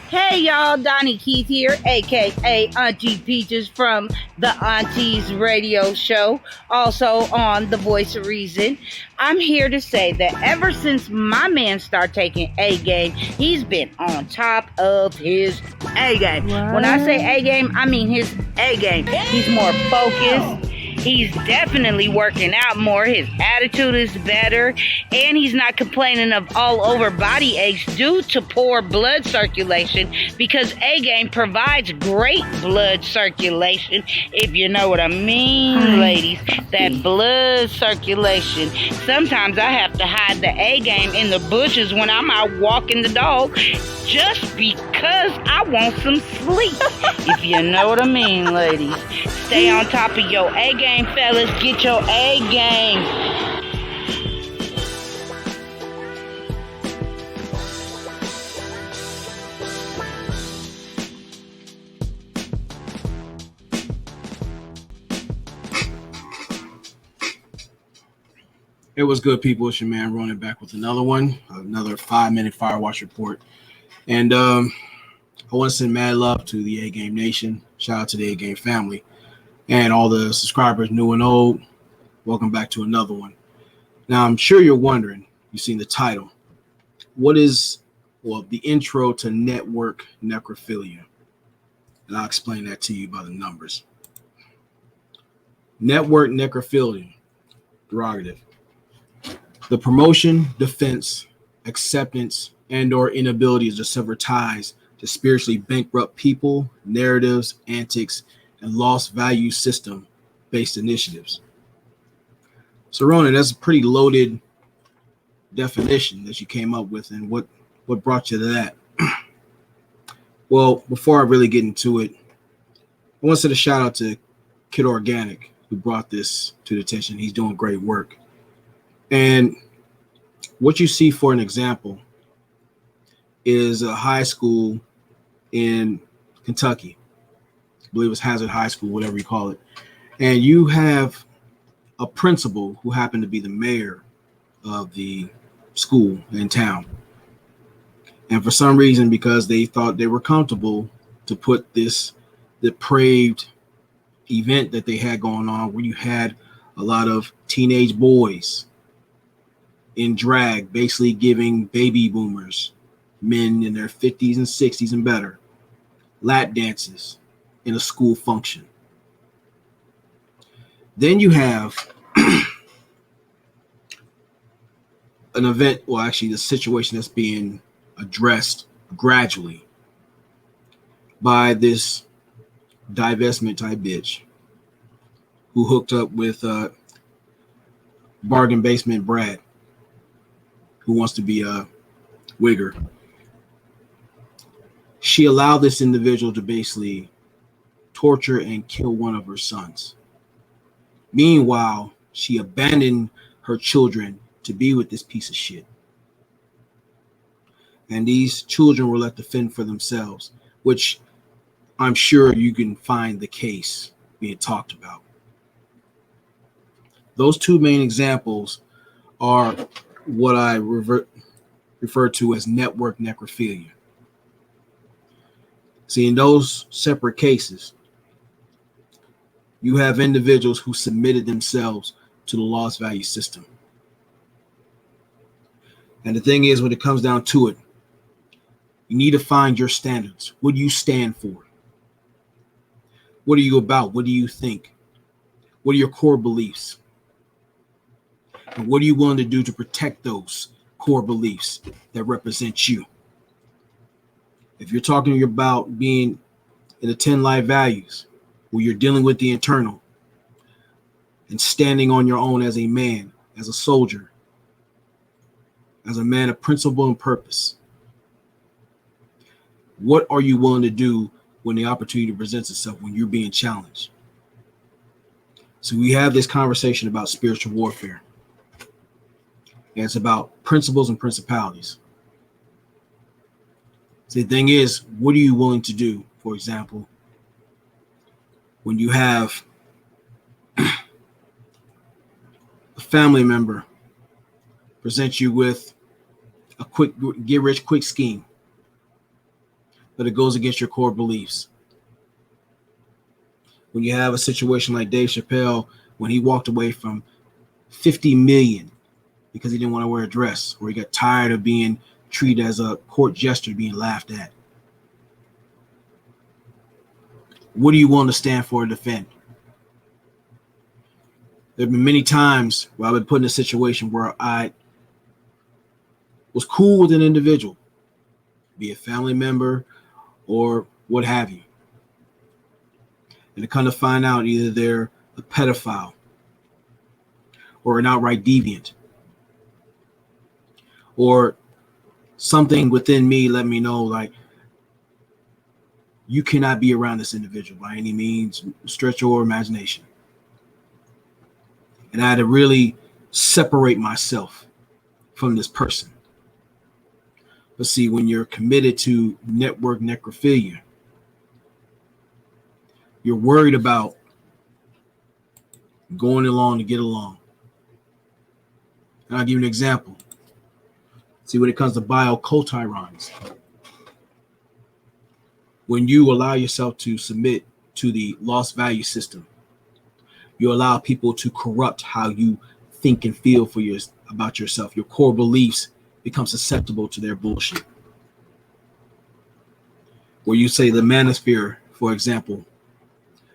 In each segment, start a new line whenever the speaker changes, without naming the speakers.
Hey y'all, Donnie Keith here, aka Auntie Peaches from the Aunties Radio Show, also on The Voice of Reason. I'm here to say that ever since my man started taking A game, he's been on top of his A game.
What?
When I say A game, I mean his A game. He's more focused. He's definitely working out more. His attitude is better. And he's not complaining of all over body aches due to poor blood circulation, because A-Game provides great blood circulation, if you know what I mean, ladies. That blood circulation. Sometimes I have to hide the A-Game in the bushes when I'm out walking the dog just because I want some sleep. If you know what I mean, ladies. Stay on top of your A-Game, fellas. Get your A-Game.
It was good, people. It's your man Ronin back with another 5-minute Firewatch report. And I want to send mad love to the A-Game Nation. Shout out to the A-Game family and all the subscribers, new and old. Welcome back to another one. Now, I'm sure you're wondering, you've seen the title. What is, the intro to Network Necrophilia? And I'll explain that to you by the numbers. Network Necrophilia, derogative. The promotion, defense, acceptance, and or inability to sever ties to spiritually bankrupt people, narratives, antics, and lost value system-based initiatives. So, Ronan, that's a pretty loaded definition that you came up with, and what brought you to that? Well, before I really get into it, I want to send a shout out to Kid Organic, who brought this to the attention. He's doing great work. And what you see, for an example, is a high school in Kentucky. I believe it's Hazard High School, whatever you call it. And you have a principal who happened to be the mayor of the school in town. And for some reason, because they thought they were comfortable to put this depraved event that they had going on, where you had a lot of teenage boys in drag, basically giving baby boomers, men in their 50s and 60s and better, lap dances in a school function. Then you have an event, the situation that's being addressed gradually by this divestment type bitch who hooked up with bargain basement Brad, who wants to be a wigger. She allowed this individual to basically torture and kill one of her sons. Meanwhile, she abandoned her children to be with this piece of shit. And these children were left to fend for themselves, which I'm sure you can find the case being talked about. Those two main examples are what I refer to as network necrophilia. See, in those separate cases, you have individuals who submitted themselves to the lost value system. And the thing is, when it comes down to it, you need to find your standards. What do you stand for? What are you about? What do you think? What are your core beliefs? And what are you willing to do to protect those core beliefs that represent you? If you're talking about being in the 10 life values, where you're dealing with the internal and standing on your own as a man, as a soldier, as a man of principle and purpose, what are you willing to do when the opportunity presents itself, when you're being challenged? So we have this conversation about spiritual warfare. And it's about principles and principalities. So the thing is, what are you willing to do, for example, when you have a family member present you with a quick get-rich-quick scheme but it goes against your core beliefs. When you have a situation like Dave Chappelle, when he walked away from 50 million because he didn't want to wear a dress, or he got tired of being treated as a court jester, being laughed at. What do you want to stand for and defend? There have been many times where I've been put in a situation where I was cool with an individual, be a family member or what have you. And to kind of find out either they're a pedophile or an outright deviant, or something within me let me know, like, you cannot be around this individual by any means, stretch your imagination. And I had to really separate myself from this person. But see, when you're committed to network necrophilia, you're worried about going along to get along. And I'll give you an example. See, when it comes to bioculturons, when you allow yourself to submit to the lost value system, you allow people to corrupt how you think and feel about yourself. Your core beliefs become susceptible to their bullshit. Where you say the manosphere, for example,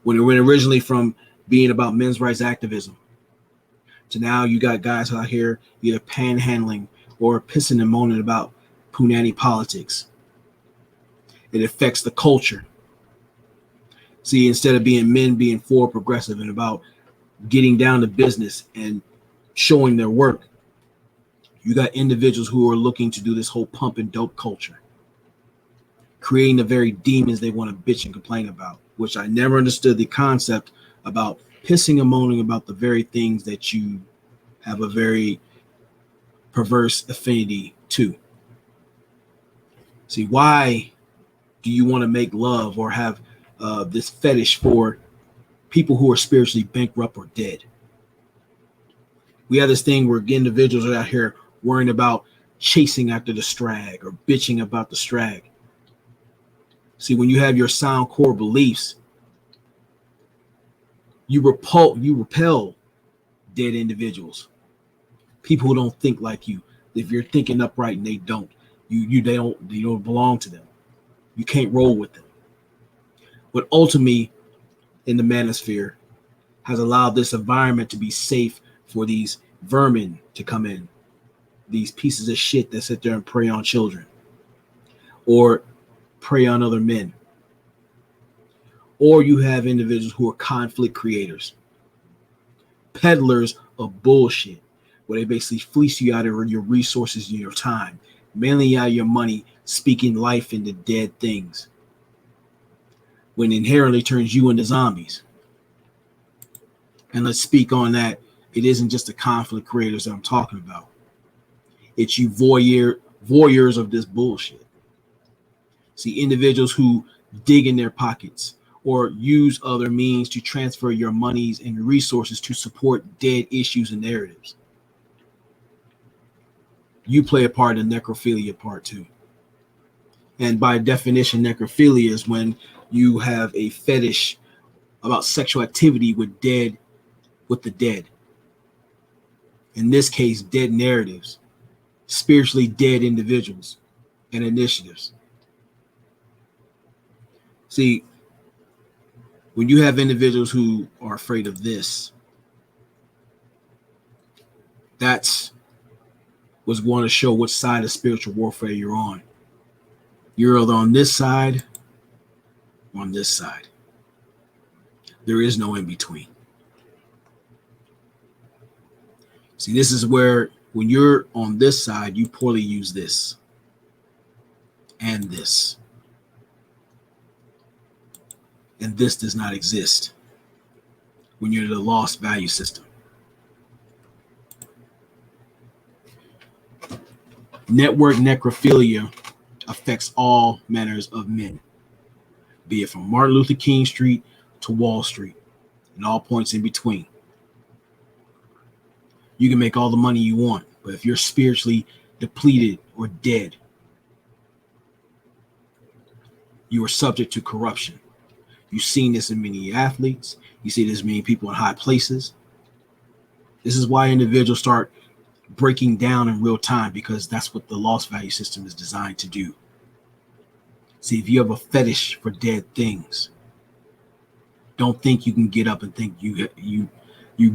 when it went originally from being about men's rights activism to now you got guys out here either panhandling or pissing and moaning about punani politics. It affects the culture. See, instead of men being for progressive and about getting down to business and showing their work, you got individuals who are looking to do this whole pump and dope culture, creating the very demons they want to bitch and complain about, which I never understood the concept about pissing and moaning about the very things that you have a very perverse affinity to. See, why do you want to make love or have this fetish for people who are spiritually bankrupt or dead? We have this thing where individuals are out here worrying about chasing after the strag or bitching about the strag. See, when you have your sound core beliefs, you repel dead individuals, people who don't think like you. If you're thinking upright and they don't, you don't belong to them. You can't roll with them. But ultimately, in the manosphere, has allowed this environment to be safe for these vermin to come in, these pieces of shit that sit there and prey on children or prey on other men. Or you have individuals who are conflict creators, peddlers of bullshit, where they basically fleece you out of your resources and your time, mainly out of your money, speaking life into dead things, when inherently turns you into zombies. And let's speak on that. It isn't just the conflict creators that I'm talking about. It's you voyeurs of this bullshit. See, individuals who dig in their pockets or use other means to transfer your monies and resources to support dead issues and narratives. You play a part in necrophilia part too. And by definition, necrophilia is when you have a fetish about sexual activity with the dead. In this case, dead narratives, spiritually dead individuals and initiatives. See, when you have individuals who are afraid of this, that's what's going to show what side of spiritual warfare you're on. You're either on this side or on this side. There is no in between. See, this is where when you're on this side, you poorly use this and this. And this does not exist when you're in the lost value system. Network necrophilia affects all manners of men, be it from Martin Luther King Street to Wall Street and all points in between. You can make all the money you want, but if you're spiritually depleted or dead, you are subject to corruption. You've seen this in many athletes. You see this in many people in high places. This is why individuals start breaking down in real time, because that's what the loss value system is designed to do. See, if you have a fetish for dead things, don't think you can get up and think you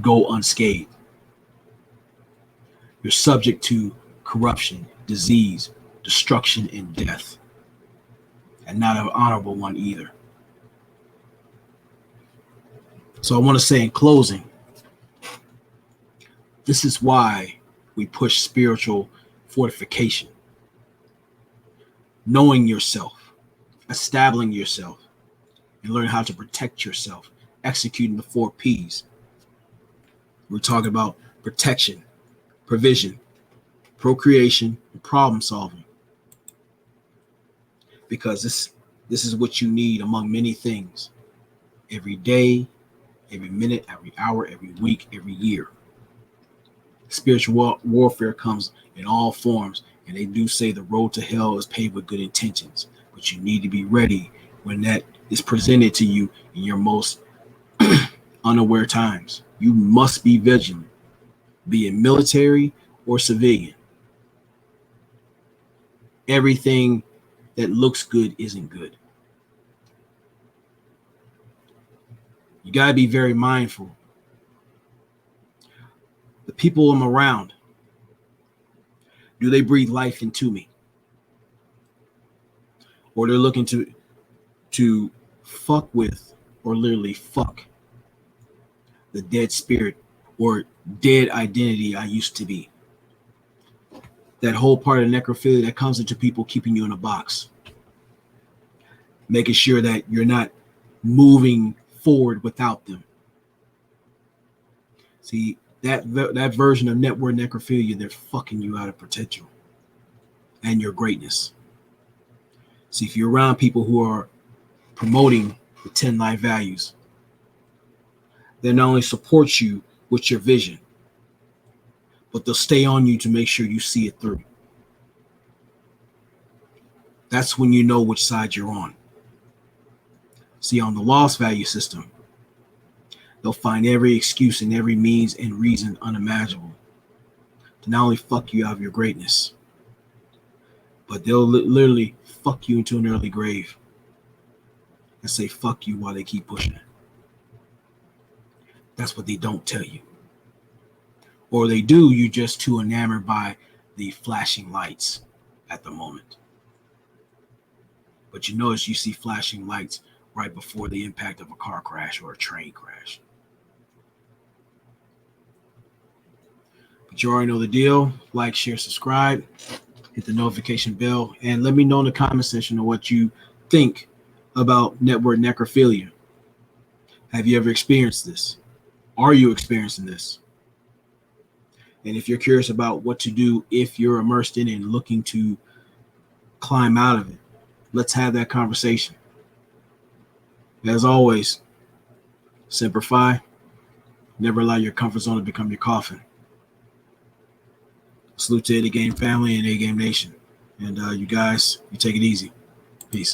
go unscathed. You're subject to corruption, disease, destruction, and death, and not an honorable one either. So I want to say in closing, this is why we push spiritual fortification. Knowing yourself, establishing yourself, and learn how to protect yourself, executing the 4 P's. We're talking about protection, provision, procreation, and problem solving. Because this is what you need among many things. Every day, every minute, every hour, every week, every year. Spiritual warfare comes in all forms, and they do say the road to hell is paved with good intentions, but you need to be ready when that is presented to you in your most unaware times. You must be vigilant, be it military or civilian. Everything that looks good isn't good. You got to be very mindful. The people I'm around, do they breathe life into me? Or they're looking to fuck with, or literally fuck, the dead spirit or dead identity I used to be. That whole part of necrophilia that comes into people keeping you in a box. Making sure that you're not moving forward without them. See, that version of network necrophilia, they're fucking you out of potential and your greatness. See, if you're around people who are promoting the 10 life values, they not only support you with your vision, but they'll stay on you to make sure you see it through. That's when you know which side you're on. See, on the loss value system, they'll find every excuse and every means and reason unimaginable to not only fuck you out of your greatness, but they'll literally fuck you into an early grave and say fuck you while they keep pushing it. That's what they don't tell you. Or they do, you're just too enamored by the flashing lights at the moment. But you notice you see flashing lights right before the impact of a car crash or a train crash. But you already know the deal. Like, share, subscribe, hit the notification bell, and let me know in the comment section of what you think about network necrophilia. Have you ever experienced this? Are you experiencing this? And if you're curious about what to do if you're immersed in it and looking to climb out of it, let's have that conversation. As always, simplify. Never allow your comfort zone to become your coffin. Salute to A Game family and A Game Nation. And you guys, you take it easy. Peace.